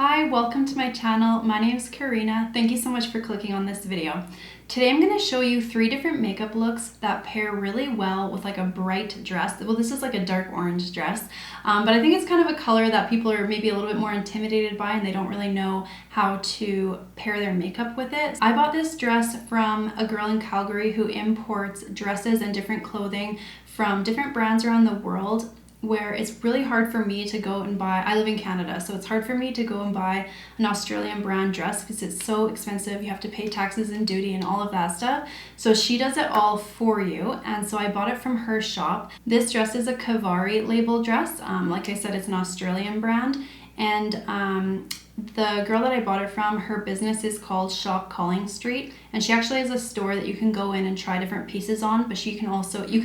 Hi, welcome to my channel. My name is Karina. Thank you so much for clicking on this video. Today I'm going to show you 3 different makeup looks that pair really well with like a bright dress. Well, this is like a dark orange dress, but I think it's kind of a color that people are maybe a little bit more intimidated by and they don't really know how to pair their makeup with it. I bought this dress from a girl in Calgary who imports dresses and different clothing from different brands around the world, where it's really hard for me to go and buy. I live in Canada, so it's hard for me to go and buy an Australian brand dress because it's so expensive. You have to pay taxes and duty and all of that stuff. So she does it all for you, and so I bought it from her shop. This dress is a Kivari label dress. Like I said, it's an Australian brand, and the girl that I bought it from, her business is called Shop Calling Street, and she actually has a store that you can go in and try different pieces on, but you can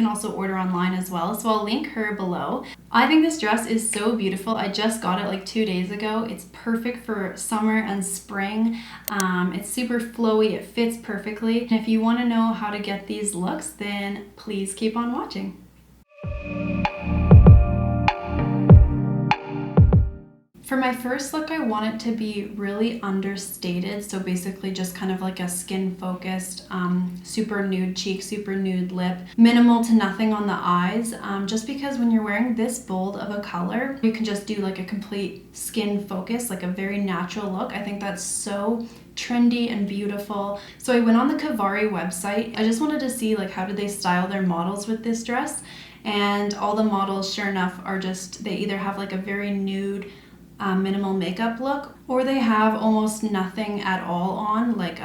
also order online as well. So I'll link her below. I think this dress is so beautiful. I just got it like 2 days ago. It's perfect for summer and spring. It's super flowy. It fits perfectly. And if you want to know how to get these looks, then please keep on watching. For my first look, I want it to be really understated, so basically just kind of like a skin-focused, super nude cheek, super nude lip, minimal to nothing on the eyes, just because when you're wearing this bold of a color, you can just do like a complete skin focus, like a very natural look. I think that's so trendy and beautiful. So I went on the Kivari website. I just wanted to see like how did they style their models with this dress, and all the models, sure enough, are just, they either have like a very nude, minimal makeup look, or they have almost nothing at all on, like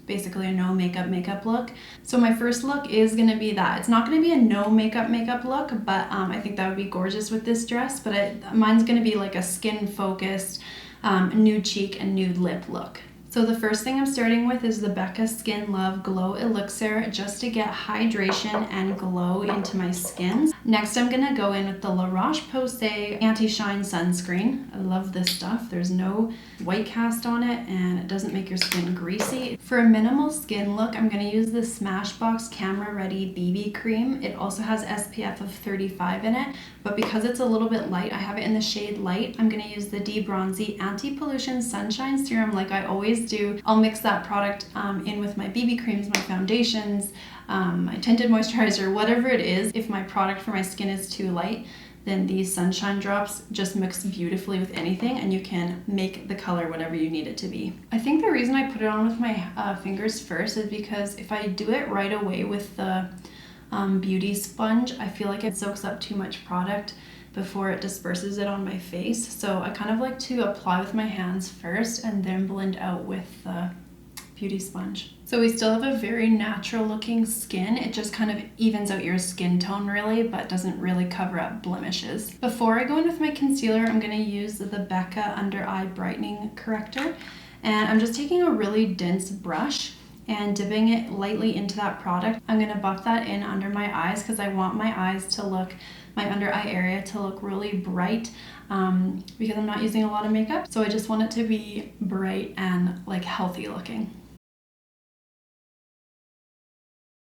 basically a no makeup look. So my first look is going to be that. It's not going to be a no makeup look, but I think that would be gorgeous with this dress, but mine's going to be like a skin focused nude cheek and nude lip look. So the first thing I'm starting with is the Becca Skin Love Glow Elixir, just to get hydration and glow into my skin. Next, I'm gonna go in with the La Roche-Posay Anti-Shine Sunscreen. I love this stuff. There's no white cast on it and it doesn't make your skin greasy. For a minimal skin look, I'm gonna use the Smashbox Camera Ready BB Cream. It also has SPF of 35 in it, but because it's a little bit light, I have it in the shade Light. I'm gonna use the D-Bronzy Anti-Pollution Sunshine Serum like I always do. I'll mix that product in with my BB creams, my foundations, my tinted moisturizer, whatever it is. If my product for my skin is too light, then these sunshine drops just mix beautifully with anything, and you can make the color whatever you need it to be. I think the reason I put it on with my fingers first is because if I do it right away with the beauty sponge, I feel like it soaks up too much product before it disperses it on my face. So I kind of like to apply with my hands first and then blend out with the beauty sponge. So we still have a very natural looking skin. It just kind of evens out your skin tone really, but doesn't really cover up blemishes. Before I go in with my concealer, I'm going to use the Becca Under Eye Brightening Corrector. And I'm just taking a really dense brush and dipping it lightly into that product. I'm going to buff that in under my eyes because I want my eyes to look, my under eye area to look really bright, because I'm not using a lot of makeup. So I just want it to be bright and like healthy looking.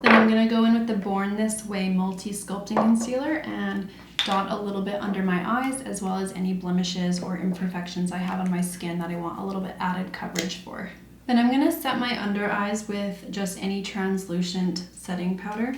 Then I'm going to go in with the Born This Way Multi-Sculpting Concealer and dot a little bit under my eyes, as well as any blemishes or imperfections I have on my skin that I want a little bit added coverage for. Then I'm going to set my under eyes with just any translucent setting powder.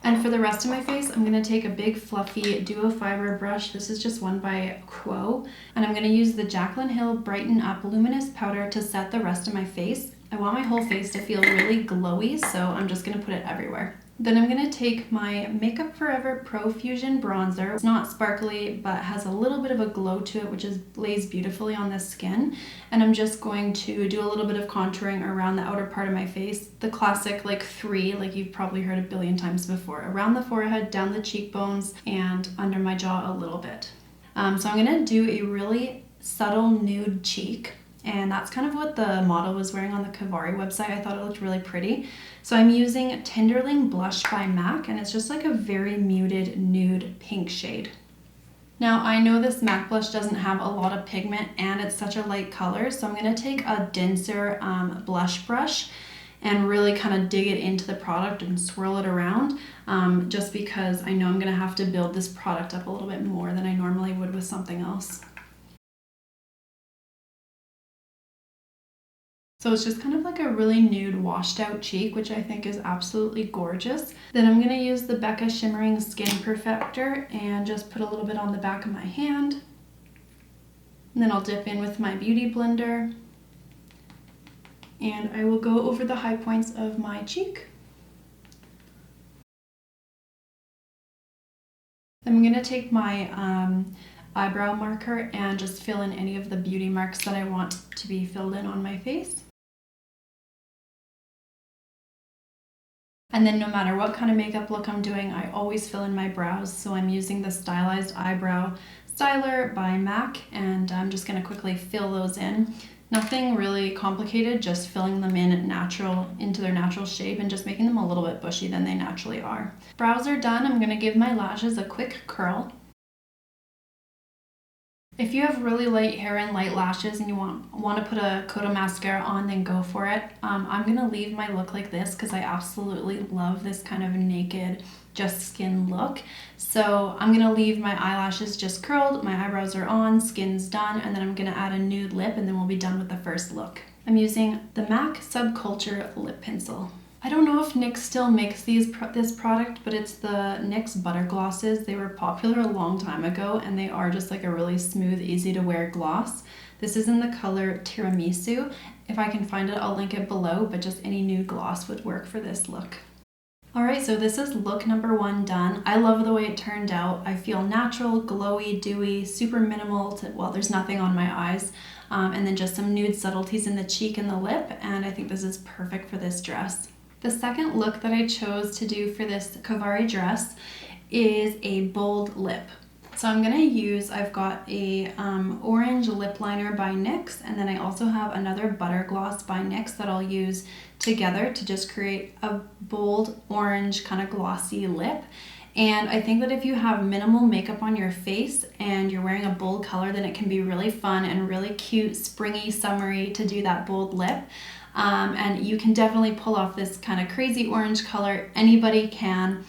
And for the rest of my face, I'm going to take a big fluffy duo fiber brush. This is just one by Quo. And I'm going to use the Jaclyn Hill Brighten Up Luminous Powder to set the rest of my face. I want my whole face to feel really glowy, so I'm just going to put it everywhere. Then I'm going to take my Makeup Forever Pro Fusion Bronzer. It's not sparkly, but has a little bit of a glow to it, which lays beautifully on the skin. And I'm just going to do a little bit of contouring around the outer part of my face. The classic like 3, like you've probably heard a billion times before. Around the forehead, down the cheekbones, and under my jaw a little bit. So I'm going to do a really subtle nude cheek. And that's kind of what the model was wearing on the Kivari website. I thought it looked really pretty. So I'm using Tenderling Blush by MAC, and it's just like a very muted nude pink shade. Now I know this MAC blush doesn't have a lot of pigment and it's such a light color, so I'm going to take a denser blush brush and really kind of dig it into the product and swirl it around, just because I know I'm going to have to build this product up a little bit more than I normally would with something else. So it's just kind of like a really nude washed out cheek, which I think is absolutely gorgeous. Then I'm going to use the Becca Shimmering Skin Perfector and just put a little bit on the back of my hand. And then I'll dip in with my Beauty Blender. And I will go over the high points of my cheek. I'm going to take my eyebrow marker and just fill in any of the beauty marks that I want to be filled in on my face. And then no matter what kind of makeup look I'm doing, I always fill in my brows. So I'm using the Stylized Eyebrow Styler by MAC, and I'm just going to quickly fill those in. Nothing really complicated, just filling them in into their natural shape and just making them a little bit bushy than they naturally are. Brows are done. I'm going to give my lashes a quick curl. If you have really light hair and light lashes and you want to put a coat of mascara on, then go for it. I'm going to leave my look like this because I absolutely love this kind of naked, just skin look. So I'm going to leave my eyelashes just curled, my eyebrows are on, skin's done, and then I'm going to add a nude lip and then we'll be done with the first look. I'm using the MAC Subculture Lip Pencil. I don't know if NYX still makes this product, but it's the NYX Butter Glosses. They were popular a long time ago, and they are just like a really smooth, easy to wear gloss. This is in the color Tiramisu. If I can find it, I'll link it below, but just any nude gloss would work for this look. Alright, so this is look number 1 done. I love the way it turned out. I feel natural, glowy, dewy, super minimal, well, there's nothing on my eyes. And then just some nude subtleties in the cheek and the lip, and I think this is perfect for this dress. The second look that I chose to do for this Kivari dress is a bold lip. So I'm going to use, I've got a orange lip liner by NYX, and then I also have another butter gloss by NYX that I'll use together to just create a bold orange kind of glossy lip. And I think that if you have minimal makeup on your face and you're wearing a bold color, then it can be really fun and really cute, springy, summery to do that bold lip. And you can definitely pull off this kind of crazy orange color. Anybody can.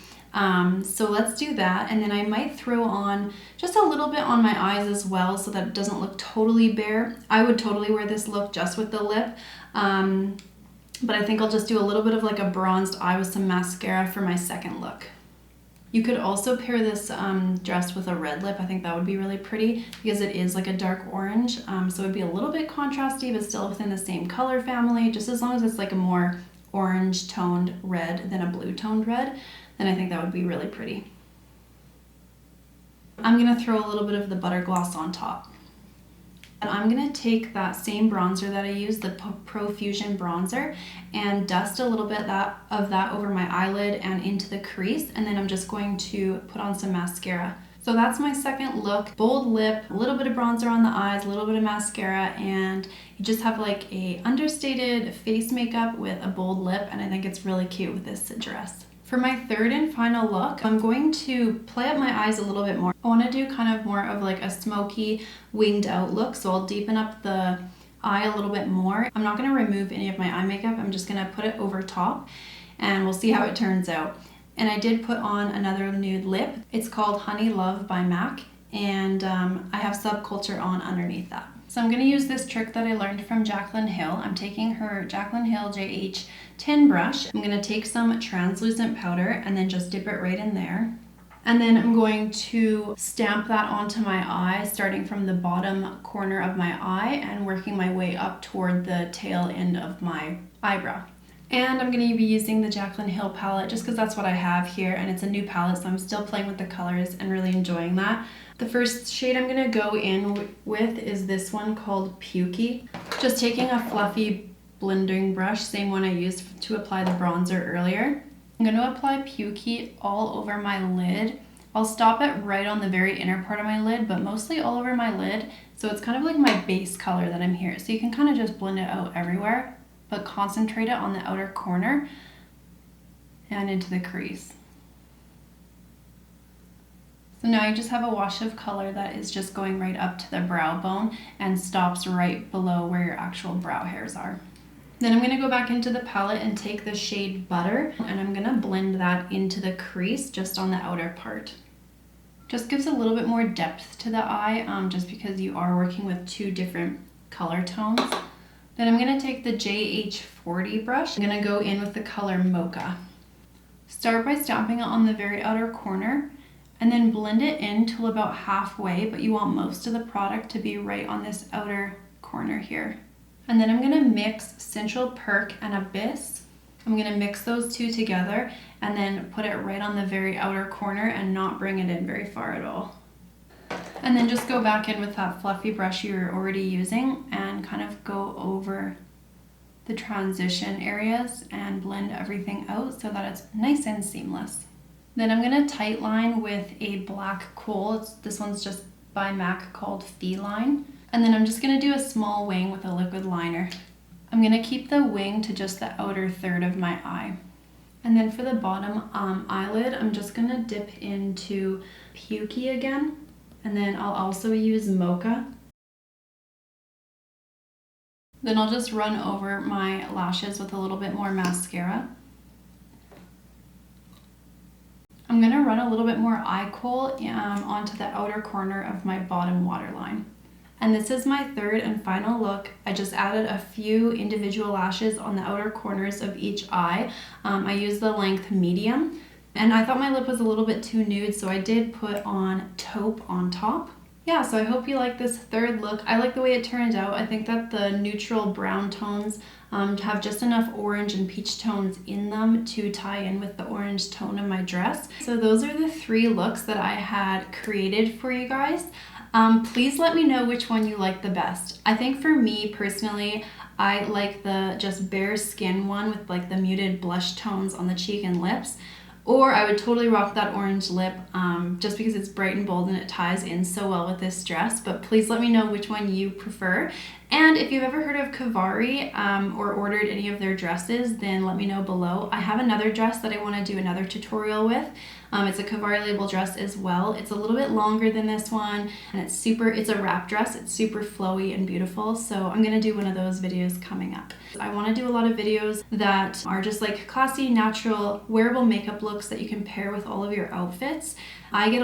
So let's do that. And then I might throw on just a little bit on my eyes as well so that it doesn't look totally bare. I would totally wear this look just with the lip. But I think I'll just do a little bit of like a bronzed eye with some mascara for my second look. You could also pair this dress with a red lip. I think that would be really pretty because it is like a dark orange. So it would be a little bit contrasty, but still within the same color family. Just as long as it's like a more orange toned red than a blue toned red, then I think that would be really pretty. I'm gonna throw a little bit of the butter gloss on top. And I'm going to take that same bronzer that I used, the Profusion bronzer, and dust a little bit of that over my eyelid and into the crease, and then I'm just going to put on some mascara. So that's my second look. Bold lip, a little bit of bronzer on the eyes, a little bit of mascara, and you just have like a understated face makeup with a bold lip, and I think it's really cute with this dress. For my third and final look, I'm going to play up my eyes a little bit more. I want to do kind of more of like a smoky, winged out look, so I'll deepen up the eye a little bit more. I'm not going to remove any of my eye makeup. I'm just going to put it over top, and we'll see how it turns out. And I did put on another nude lip. It's called Honey Love by MAC, and I have Subculture on underneath that. So I'm going to use this trick that I learned from Jaclyn Hill. I'm taking her Jaclyn Hill JH tin brush. I'm going to take some translucent powder and then just dip it right in there. And then I'm going to stamp that onto my eye, starting from the bottom corner of my eye and working my way up toward the tail end of my eyebrow. And I'm going to be using the Jaclyn Hill palette just because that's what I have here, and it's a new palette, so I'm still playing with the colors and really enjoying that. The first shade I'm going to go in with is this one called Pukey. Just taking a fluffy blending brush, same one I used to apply the bronzer earlier. I'm going to apply Pukey all over my lid. I'll stop it right on the very inner part of my lid, but mostly all over my lid. So it's kind of like my base color that I'm here. So you can kind of just blend it out everywhere, but concentrate it on the outer corner and into the crease. So now you just have a wash of color that is just going right up to the brow bone and stops right below where your actual brow hairs are. Then I'm going to go back into the palette and take the shade Butter, and I'm going to blend that into the crease just on the outer part. Just gives a little bit more depth to the eye, just because you are working with two different color tones. Then I'm going to take the JH40 brush. I'm going to go in with the color Mocha. Start by stamping it on the very outer corner and then blend it in till about halfway, but you want most of the product to be right on this outer corner here. And then I'm going to mix Central Perk and Abyss. I'm going to mix those two together and then put it right on the very outer corner and not bring it in very far at all. And then just go back in with that fluffy brush you're already using and kind of go over the transition areas and blend everything out so that it's nice and seamless. Then I'm going to tight line with a black kohl. This one's just by MAC called Feline. And then I'm just going to do a small wing with a liquid liner. I'm going to keep the wing to just the outer third of my eye. And then for the bottom eyelid, I'm just going to dip into Pukey again. And then I'll also use Mocha. Then I'll just run over my lashes with a little bit more mascara. I'm going to run a little bit more eye kohl onto the outer corner of my bottom waterline. And this is my third and final look. I just added a few individual lashes on the outer corners of each eye. I used the length medium. And I thought my lip was a little bit too nude, so I did put on taupe on top. Yeah, so I hope you like this third look. I like the way it turned out. I think that the neutral brown tones have just enough orange and peach tones in them to tie in with the orange tone of my dress. So those are the 3 looks that I had created for you guys. Please let me know which one you like the best. I think for me personally, I like the just bare skin one with like the muted blush tones on the cheek and lips. Or I would totally rock that orange lip just because it's bright and bold and it ties in so well with this dress. But please let me know which one you prefer. And if you've ever heard of Kivari or ordered any of their dresses, then let me know below. I have another dress that I want to do another tutorial with. It's a Kivari label dress as well. It's a little bit longer than this one, and it's a wrap dress. It's super flowy and beautiful, so I'm gonna do one of those videos coming up. I wanna do a lot of videos that are just like classy, natural, wearable makeup looks that you can pair with all of your outfits. I get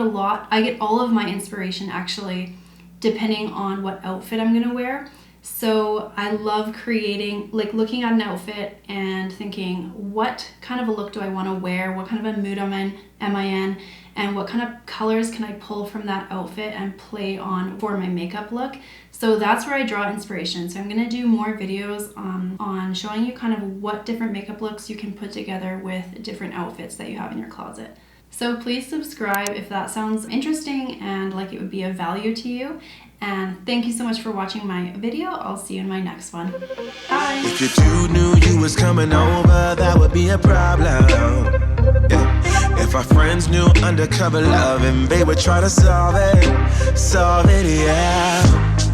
all of my inspiration actually depending on what outfit I'm gonna wear. So I love creating, like looking at an outfit and thinking, what kind of a look do I want to wear? What kind of a mood am I in? And what kind of colors can I pull from that outfit and play on for my makeup look? So that's where I draw inspiration. So I'm going to do more videos on showing you kind of what different makeup looks you can put together with different outfits that you have in your closet. So please subscribe if that sounds interesting and like it would be of value to you. And thank you so much for watching my video. I'll see you in my next one. Bye! If you two knew you was coming over, that would be a problem. Yeah. If our friends knew undercover loving, they would try to solve it, yeah.